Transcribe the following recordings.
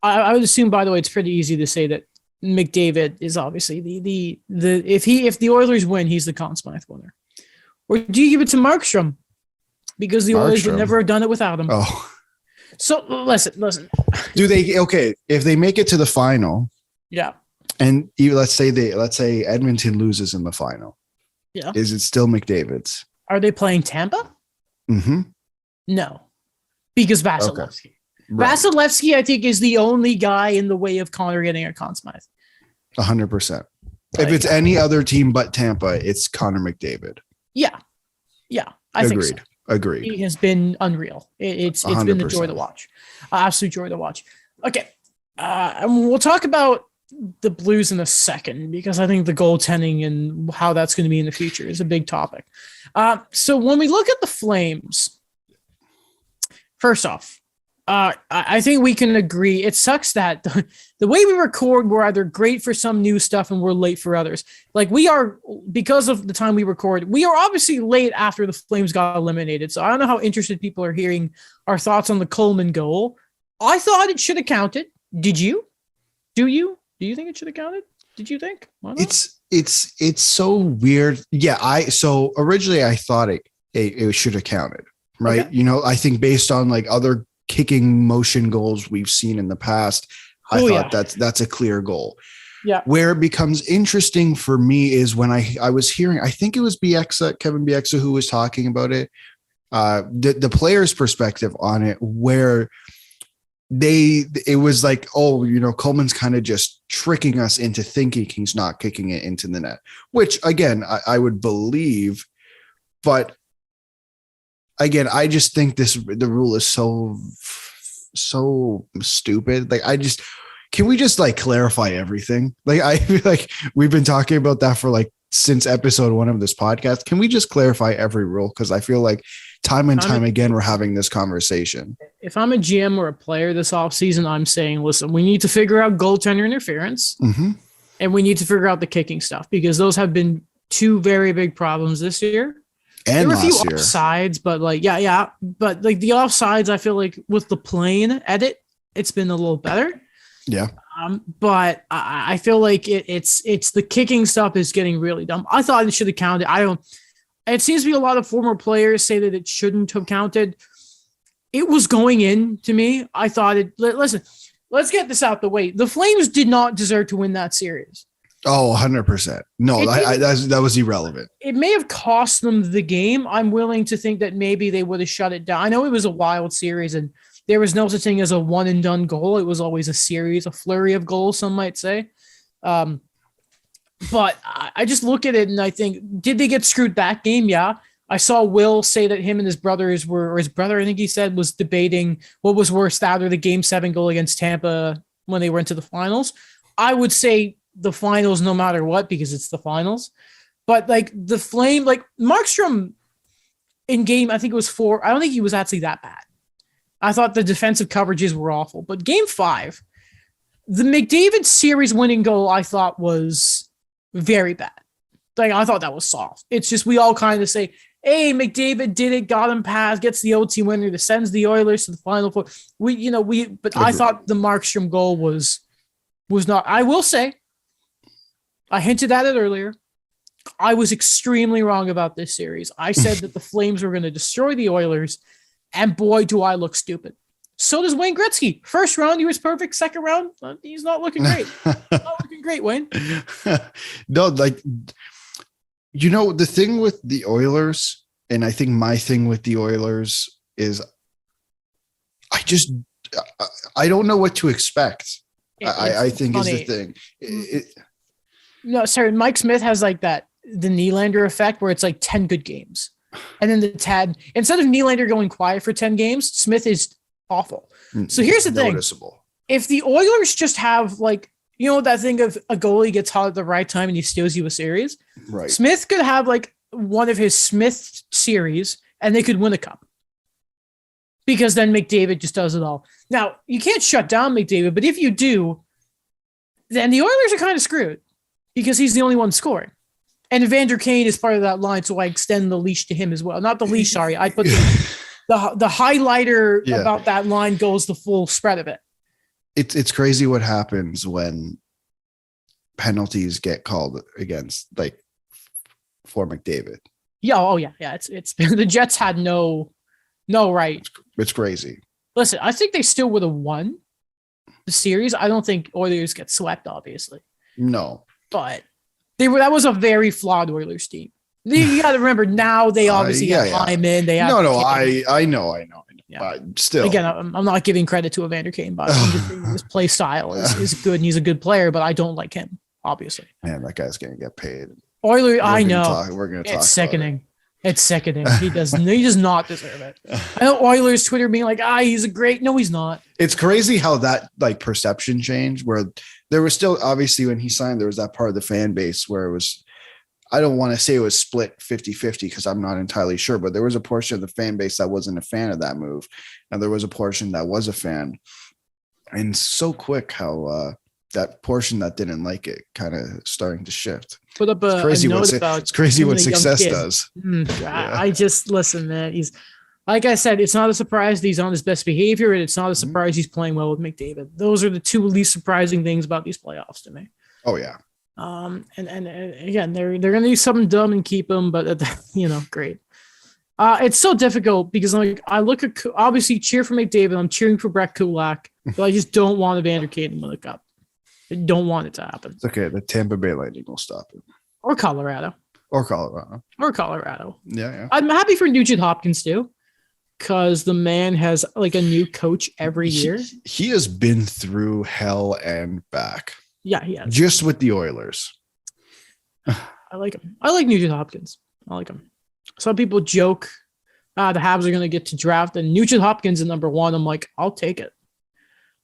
I would assume, by the way, it's pretty easy to say that McDavid is obviously the if the Oilers win, he's the Conn Smythe winner. Or do you give it to Markstrom? Because the Oilers would never have done it without him. Oh. So listen. Do they if they make it to the final? Yeah. And let's say Edmonton loses in the final. Yeah. Is it still McDavid's? Are they playing Tampa? Mm-hmm. No. Because Vasilevsky. Okay. Right. Vasilevsky, I think, is the only guy in the way of Connor getting a Conn Smythe. 100%. If it's any other team but Tampa, it's Connor McDavid. Yeah. I think so. Agreed. He has been unreal. It's been a joy to watch. Absolute joy to watch. Okay. And we'll talk about the Blues in a second because I think the goaltending and how that's going to be in the future is a big topic. So when we look at the Flames, first off, I think we can agree. It sucks that the way we record, we're either great for some new stuff and we're late for others. Like we are, because of the time we record, we are obviously late after the Flames got eliminated. So I don't know how interested people are hearing our thoughts on the Coleman goal. I thought it should have counted. Did you? Do you think it should have counted? Did you think? It's so weird. Yeah. So originally I thought it should have counted. Right. Okay. I think based on like other kicking motion goals we've seen in the past, I thought that's a clear goal. Yeah. Where it becomes interesting for me is when I was hearing, I think it was Kevin Bieksa who was talking about it, the player's perspective on it, where it was like, Coleman's kind of just tricking us into thinking he's not kicking it into the net, which again, I would believe, but again, I just think the rule is so stupid. Like, can we just like clarify everything? Like, I feel like we've been talking about that for like since episode 1 of this podcast. Can we just clarify every rule? Because I feel like time and time again, we're having this conversation. If I'm a GM or a player this offseason, I'm saying, listen, we need to figure out goaltender interference and we need to figure out the kicking stuff because those have been 2 very big problems this year. And there were a few offsides, but like, but like the offsides, I feel like with the plane edit, it's been a little better. Yeah. But I feel like it's the kicking stuff is getting really dumb. I thought it should have counted. It seems to be a lot of former players say that it shouldn't have counted. It was going in to me. I thought listen, let's get this out the way. The Flames did not deserve to win that series. Oh, 100%. No, that was irrelevant. It may have cost them the game. I'm willing to think that maybe they would have shut it down. I know it was a wild series and there was no such thing as a one and done goal. It was always a series, a flurry of goals, some might say. But I just look at it and I think, did they get screwed that game? Yeah. I saw Will say that him and his brothers or his brother, I think he said, was debating what was worse, that or the Game 7 goal against Tampa when they went to the finals. I would say the finals no matter what, because it's the finals. But like the Flame, like Markstrom in game, I think it was 4. I don't think he was actually that bad. I thought the defensive coverages were awful. But game 5, the McDavid series winning goal, I thought was very bad. Like I thought that was soft. It's just we all kind of say, hey, McDavid did it, got him past, gets the OT winner that sends the Oilers to the Final Four. I thought the Markstrom goal was not. I will say, I hinted at it earlier. I was extremely wrong about this series. I said that the Flames were going to destroy the Oilers, and boy, do I look stupid. So does Wayne Gretzky. First round, he was perfect. Second round, he's not looking great. Not looking great, Wayne. No, like, the thing with the Oilers, and I think my thing with the Oilers is I don't know what to expect. I think funny. Is the thing. No, sorry. Mike Smith has like the Nylander effect where it's like 10 good games. And then instead of Nylander going quiet for 10 games, Smith is awful. So here's the thing. If the Oilers just have that thing of a goalie gets hot at the right time and he steals you a series, right? Smith could have like one of his Smith series and they could win a cup. Because then McDavid just does it all. Now, you can't shut down McDavid, but if you do, then the Oilers are kind of screwed. Because he's the only one scoring. And Evander Kane is part of that line, so I extend the leash to him as well. Not the leash, sorry. I put the highlighter about that line goes the full spread of it. it's crazy what happens when penalties get called against, like, for McDavid. Yeah. Oh yeah. Yeah. It's the Jets had no right. It's crazy. Listen, I think they still would have won the series. I don't think Oilers get swept, obviously. No, but that was a very flawed Oilers team. You got to remember now they obviously have Hyman. They have I know. Yeah. But still, again, I'm not giving credit to Evander Kane, but I'm just saying his play style is good and he's a good player, but I don't like him, obviously. Man, that guy's gonna get paid. Oilers, I know. We're gonna talk. It's sickening. It's sickening. He does not deserve it. I know Oilers Twitter being like, he's a great. No, he's not. It's crazy how that, like, perception changed, where there was still, obviously, when he signed, there was that part of the fan base where it was, I don't want to say it was split 50-50 because I'm not entirely sure, but there was a portion of the fan base that wasn't a fan of that move. And there was a portion that was a fan. And so quick how that portion that didn't like it kind of starting to shift. Put up a note about it's crazy what success does. I just listen, man. He's, like I said, it's not a surprise that he's on his best behavior, and it's not a surprise he's playing well with McDavid. Those are the two least surprising things about these playoffs to me. Oh yeah. And again, they're gonna do something dumb and keep him, but great. It's so difficult because I look at, obviously cheer for McDavid. I'm cheering for Brett Kulak, but I just don't want Evander Kane to win the cup. I don't want it to happen. It's okay. The Tampa Bay Lightning will stop it. Or Colorado. Yeah. I'm happy for Nugent Hopkins too, because the man has like a new coach every year. He has been through hell and back. Yeah, he has. Just with the Oilers. I like him. I like Nugent Hopkins. I like him. Some people joke the Habs are going to get to draft and Nugent Hopkins is number 1. I'm like, I'll take it.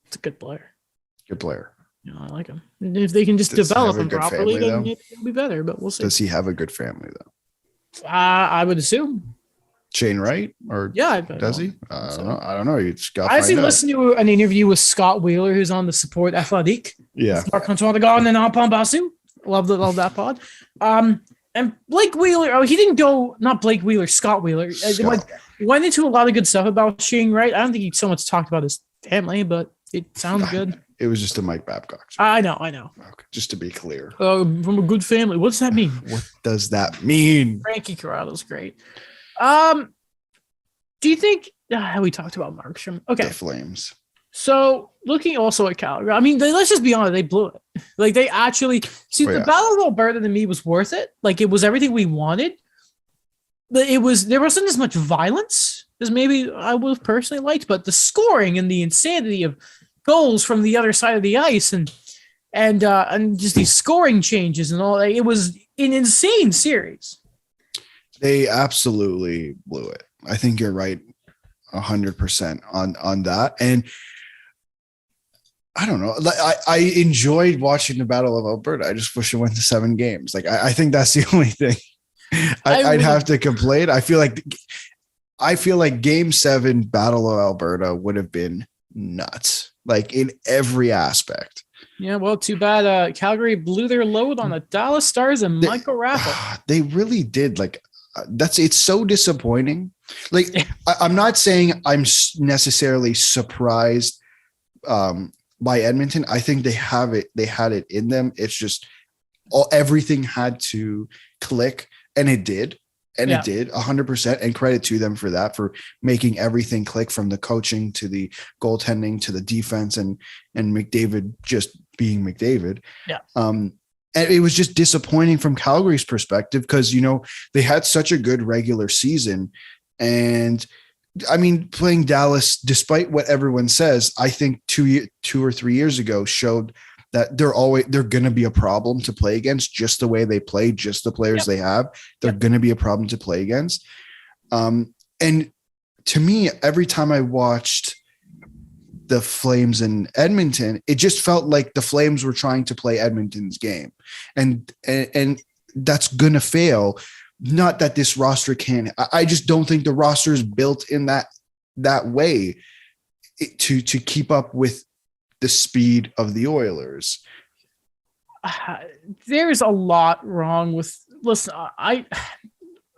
It's a good player. Good player. I like him. And if they can just develop him properly, then it'll be better, but we'll see. Does he have a good family, though? I would assume. Shane Wright? Or yeah, does he? I don't know. You just got I actually listened to an interview with Scott Wheeler, who's on the Support Athletic. Yeah. Marc-Antoine Garden and Alpon Basu. Love that pod. And Blake Wheeler, he didn't go, not Blake Wheeler, Scott Wheeler. Went into a lot of good stuff about Shane Wright. I don't think he so much talked about his family, but it sounds good. It was just a Mike Babcock. I know. Okay, just to be clear. From a good family. What does that mean? What does that mean? Frankie Corrado's great. Do you think we talked about Markstrom? Okay. The Flames. So looking also at Calgary, I mean, let's just be honest, they blew it. Like they actually the Battle of Alberta to me was worth it. Like it was everything we wanted. But there wasn't as much violence as maybe I would have personally liked, but the scoring and the insanity of goals from the other side of the ice and just these scoring changes and all that, it was an insane series. They absolutely blew it. I think you're right 100% on that. And I don't know. I enjoyed watching the Battle of Alberta. I just wish it went to 7 games. Like I think that's the only thing I'd have to complain. I feel like Game 7 Battle of Alberta would have been nuts, like in every aspect. Yeah, well, too bad. Calgary blew their load on the Dallas Stars and Michael Raffl. They really did. Like it's so disappointing. Like I'm not saying I'm necessarily surprised by Edmonton. I think they have it. They had it in them. It's just everything had to click, and it did. And it did 100%, and credit to them for that, for making everything click, from the coaching to the goaltending to the defense and McDavid just being McDavid. Yeah. And it was just disappointing from Calgary's perspective because, they had such a good regular season. And I mean, playing Dallas, despite what everyone says, I think 2 or 3 years ago showed that they're going to be a problem to play against, just the way they play, just the players they have. They're going to be a problem to play against. And to me, every time I watched the Flames in Edmonton, it just felt like the Flames were trying to play Edmonton's game. And that's going to fail. Not that this roster can. I just don't think the roster is built in that way to keep up with the speed of the Oilers. There's a lot wrong with. Listen,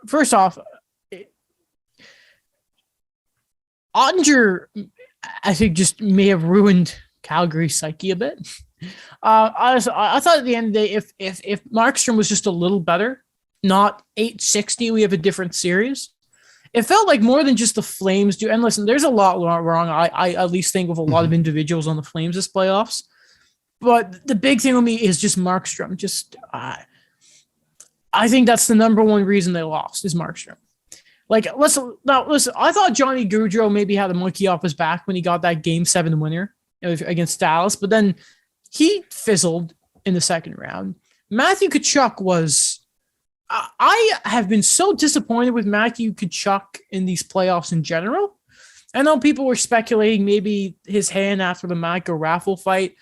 first off, Ottinger, I think, just may have ruined Calgary's psyche a bit. I thought at the end of the day, if Markstrom was just a little better, not 860, we have a different series. It felt like more than just the Flames do. And listen, there's a lot wrong. I at least think with a lot of individuals on the Flames this playoffs. But the big thing with me is just Markstrom. I think that's the number one reason they lost is Markstrom. Like, listen, I thought Johnny Gaudreau maybe had a monkey off his back when he got that Game 7 winner against Dallas, but then he fizzled in the second round. Matthew Tkachuk was... I have been so disappointed with Matthew Tkachuk in these playoffs in general. I know people were speculating maybe his hand after the Michael Raffle fight.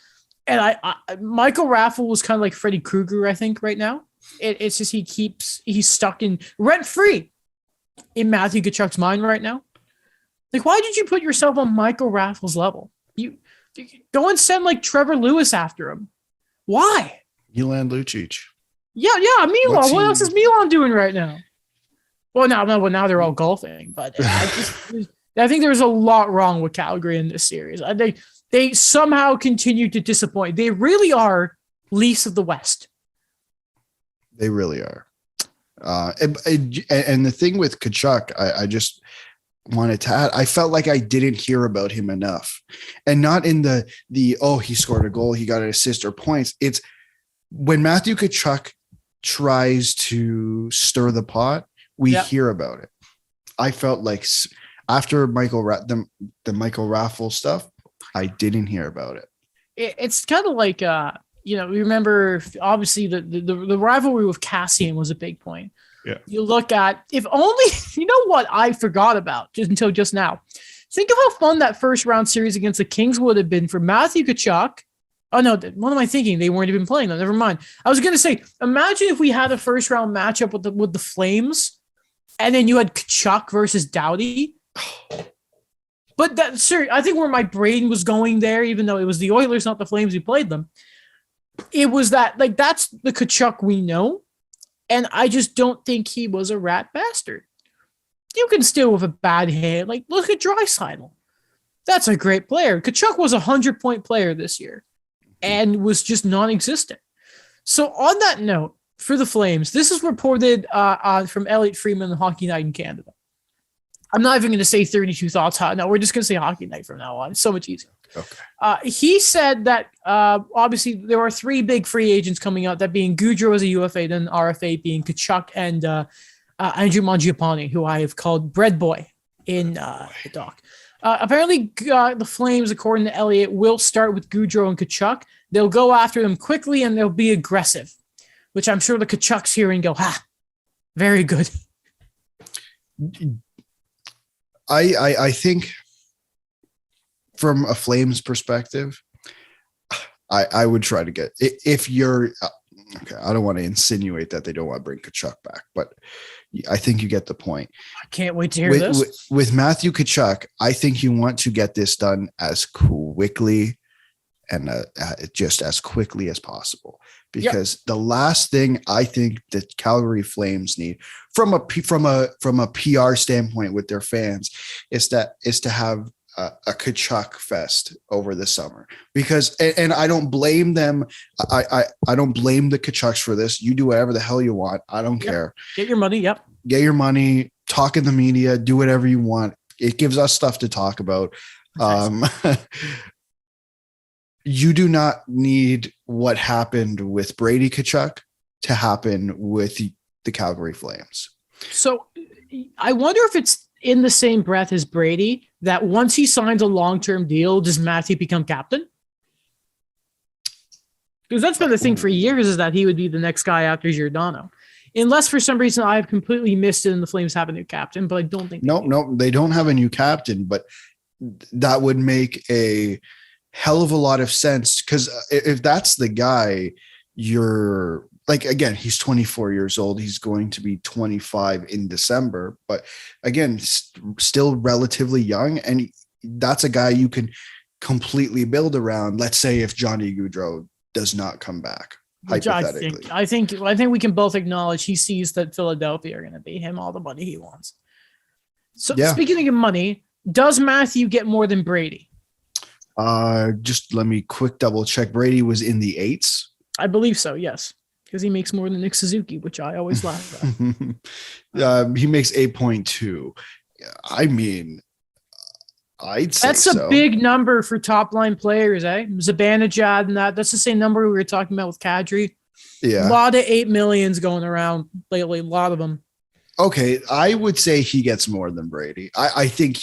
And Michael Raffle was kind of like Freddy Krueger, I think, right now. It's just he's stuck in rent-free in Matthew Tkachuk's mind right now. Like, why did you put yourself on Michael Raffle's level? You go and send like Trevor Lewis after him. Why? Milan Lucic. Yeah, Milan. What else is Milan doing right now? Well, now they're all golfing. But I think there's a lot wrong with Calgary in this series. They somehow continue to disappoint. They really are Leafs of the West. They really are. And the thing with Tkachuk, I just wanted to add, I felt like I didn't hear about him enough. And not in the he scored a goal, he got an assist or points. It's when Matthew Tkachuk tries to stir the pot, we hear about it. I felt like after the Michael Raffle stuff, I didn't hear about it. It's kind of like, remember, obviously, the rivalry with Cassian was a big point. Yeah. You look at, if only, you know what I forgot about until just now. Think of how fun that first round series against the Kings would have been for Matthew Tkachuk. Oh, no, what am I thinking? They weren't even playing them. Never mind. I was going to say, imagine if we had a first round matchup with the Flames and then you had Tkachuk versus Doughty. But I think where my brain was going there, even though it was the Oilers, not the Flames who played them, it was that, like, that's the Tkachuk we know. And I just don't think he was a rat bastard. You can steal with a bad hand. Like, look at Draisaitl. That's a great player. Tkachuk was a 100-point player this year and was just non-existent. So on that note, for the Flames, this is reported from Elliot Freeman on Hockey Night in Canada. I'm not even going to say 32 Thoughts. No, we're just going to say Hockey Night from now on. It's so much easier. Okay. He said that obviously there are three big free agents coming out, that being Gaudreau as a UFA, then RFA being Tkachuk and Andrew Mangiapane, who I have called Bread Boy in the doc. Apparently, the Flames, according to Elliott, will start with Gaudreau and Tkachuk. They'll go after them quickly and they'll be aggressive, which I'm sure the Tkachuk's hear and go, very good. I think from a Flames perspective, I would try to get, if you're okay, I don't want to insinuate that they don't want to bring Tkachuk back, but I think you get the point. I can't wait to hear this. With Matthew Tkachuk, I think you want to get this done as quickly and just as quickly as possible, because the last thing I think that Calgary Flames need from a PR standpoint with their fans is to have a Tkachuk fest over the summer, because and I don't blame them. I don't blame the Tkachuks for this. You do whatever the hell you want. I don't care. Get your money. Yep. Get your money. Talk in the media. Do whatever you want. It gives us stuff to talk about. You do not need what happened with Brady Tkachuk to happen with the Calgary Flames. So I wonder if it's in the same breath as Brady, that once he signs a long-term deal, does Matthew become captain? Because that's been the thing for years, is that he would be the next guy after Giordano. Unless for some reason I have completely missed it and the Flames have a new captain, but I don't think. No, they don't have a new captain, but that would make a hell of a lot of sense, because if that's the guy, you're like, again, he's 24 years old. He's going to be 25 in December, but again, still relatively young. And that's a guy you can completely build around. Let's say if Johnny Gaudreau does not come back, hypothetically. I think we can both acknowledge he sees that Philadelphia are going to pay him all the money he wants. So speaking of money, does Matthew get more than Brady? Just let me quick double check. Brady was in the 8s. I believe so, yes. Because he makes more than Nick Suzuki, which I always laugh at. He makes 8.2. I mean, I'd say that's a big number for top line players, eh? Zibanejad and that's the same number we were talking about with Kadri. Yeah. A lot of 8 millions going around lately, a lot of them. Okay, I would say he gets more than Brady. I think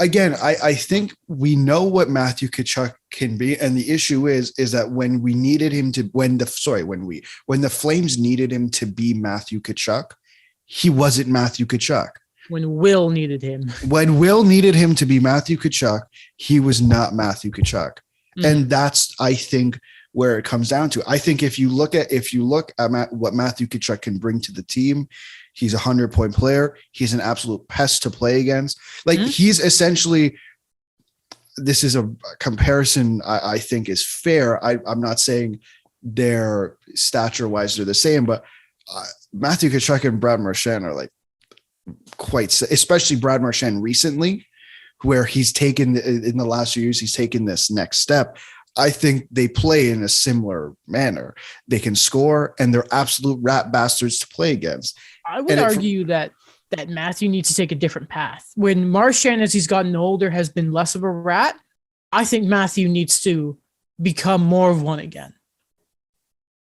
I think we know what Matthew Tkachuk can be, and the issue is that when we needed him to, when the Flames needed him to be Matthew Tkachuk, he wasn't Matthew Tkachuk. When Will needed him to be Matthew Tkachuk, he was not Matthew Tkachuk, and that's, I think, where it comes down to. I think if you look at what Matthew Tkachuk can bring to the team, he's a 100-point player. He's an absolute pest to play against. Like he's essentially, this is a comparison I think is fair. I'm not saying their stature wise they're the same, but Matthew Tkachuk and Brad Marchand are like quite, especially Brad Marchand recently, where he's taken in the last few years, he's taken this next step. I think they play in a similar manner. They can score, and they're absolute rat bastards to play against. I would argue that Matthew needs to take a different path. When Marchand, as he's gotten older, has been less of a rat, I think Matthew needs to become more of one again.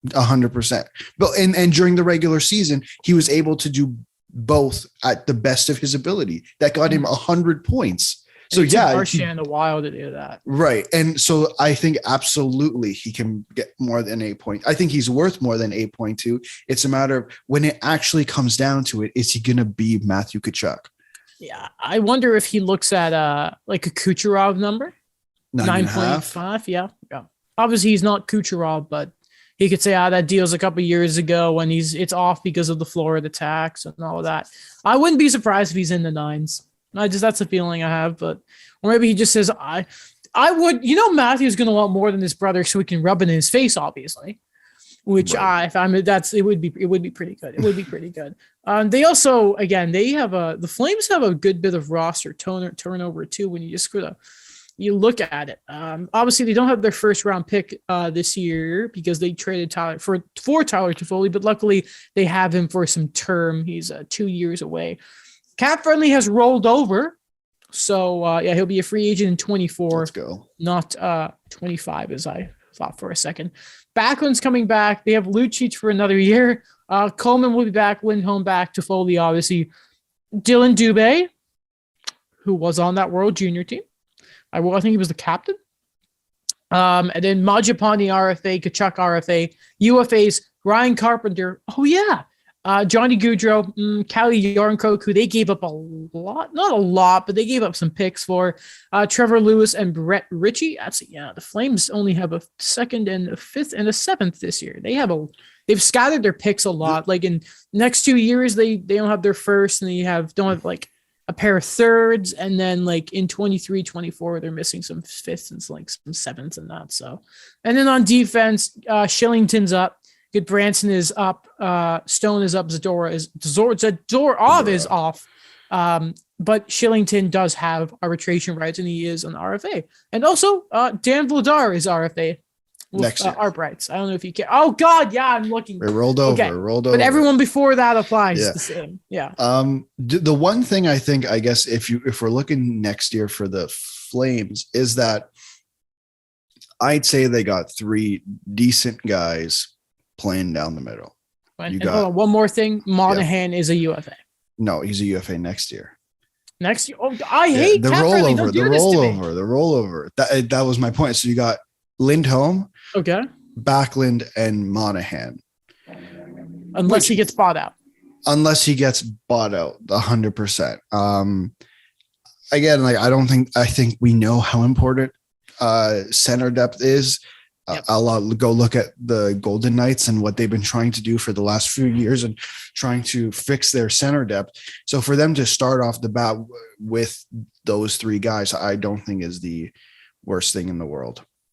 100%. But and during the regular season, he was able to do both at the best of his ability. That got him 100 points. So yeah, Marchand a while to do that. Right. And so I think absolutely he can get more than 8 points. I think he's worth more than 8.2. It's a matter of when it actually comes down to it, is he going to be Matthew Tkachuk? Yeah. I wonder if he looks at like a Kucherov number. 9.5. Yeah. Obviously he's not Kucherov, but he could say, that deal's a couple years ago when it's off because of the Florida tax and all of that. I wouldn't be surprised if he's in the 9s. That's a feeling I have, or maybe he just says, I would, Matthew's going to want more than his brother so he can rub it in his face, obviously, which right. It would be pretty good. It would be pretty good. They also, again, the Flames have a good bit of roster turnover too. When you just you look at it. Obviously they don't have their first round pick this year because they traded Tyler for Tyler Toffoli, but luckily they have him for some term. He's 2 years away. Cap Friendly has rolled over. So, he'll be a free agent in 24. Let's go. Not 25, as I thought for a second. Backlund's coming back. They have Lucic for another year. Coleman will be back. Lindholm back. Toffoli, obviously. Dylan Dubé, who was on that World Junior team. I think he was the captain. And then Majapani RFA, Tkachuk RFA, UFAs, Ryan Carpenter. Oh, yeah. Johnny Gaudreau, Calle Yarncroke, who they gave up a lot, not a lot, but they gave up some picks for. Trevor Lewis and Brett Ritchie. The Flames only have a 2nd and a 5th and a 7th this year. They've scattered their picks a lot. Like in next 2 years, they don't have their first, and they don't have like a pair of 3rds, and then like in 23, 24, they're missing some 5ths and like some 7ths and that. So, and then on defense, Shillington's up. Good Branson is up. Stone is up. Zadorov is off. But Shillington does have arbitration rights, and he is an RFA. And also, Dan Vladar is RFA with next year. ARB rights. I don't know if you can. Oh God, yeah, I'm looking. It rolled over. Okay. But everyone before that applies the same. Yeah. The one thing I think, I guess, if we're looking next year for the Flames, is that I'd say they got 3 decent guys playing down the middle. Hold on, one more thing. Monahan is a UFA. No, he's a UFA next year. Next year? Oh, I hate the rollover. The rollover. That was my point. So you got Lindholm, Backlund, and Monahan. Unless he gets bought out. Unless he gets bought out, 100%. Again, I think we know how important center depth is. Yep. I'll go look at the Golden Knights and what they've been trying to do for the last few years and trying to fix their center depth. So for them to start off the bat with those 3 guys, I don't think is the worst thing in the world.